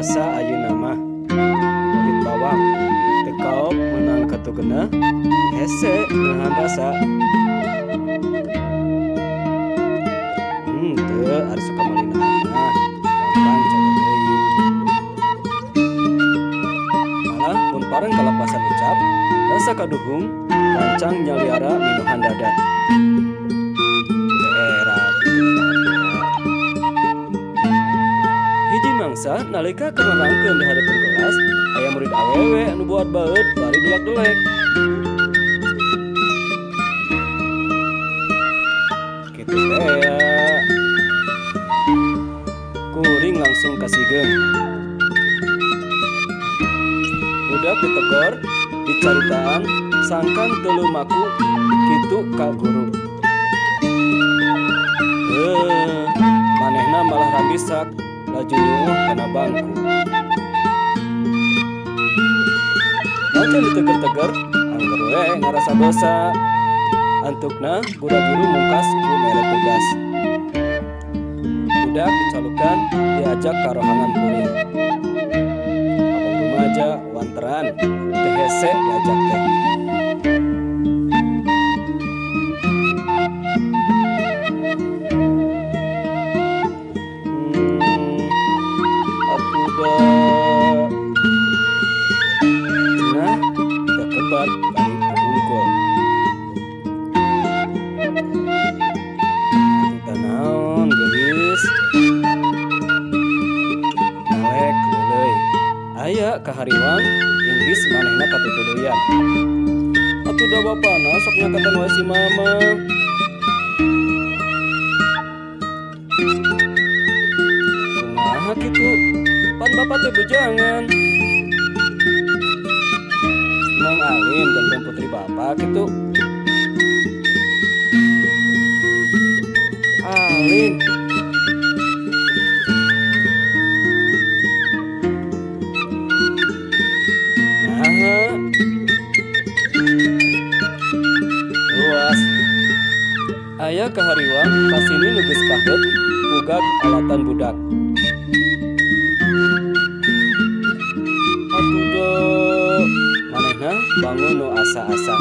asa ayeuna mah kulit bawang tekaop menang katugena hese nahan rasa. Teu ari suka malinahanna gampang cara deui. Malah mun pareng kalapasan ucap rasa kaduhung rancang nyaliara minuhan dadan. Hiji mangsa nalika keur nerangkeun di hadapan kelas aya murid awewe anu buat baeud bari delak-delek. Kitu teh ya. Kuring langsung kasihkeun. Budak ditegor, dicaritaan sangkan teu lumaku kitu ka guru. Manehna malah rambisak laju nyuuh kana bangku. Lamun diteger-teger angger we ngarasa dosa. Antukna budak guru mungkas ku mere tugas. Budak dicalukan diajak ka rohangan kuring. Abang rumaja wanteran teu hese diajak teh. Aya kahariwang Inggris manehna katutuluyan. Atuh da bapana sok nyakatan wae si mama. Kumaha kitu? Pan bapak teh bujangan. Neng Alim dan putri bapak kitu. Alim. Luas aya kahariwang kasini nu geus pahet pugag alatan budak. Atuh do manehna bangun nu asa-asa.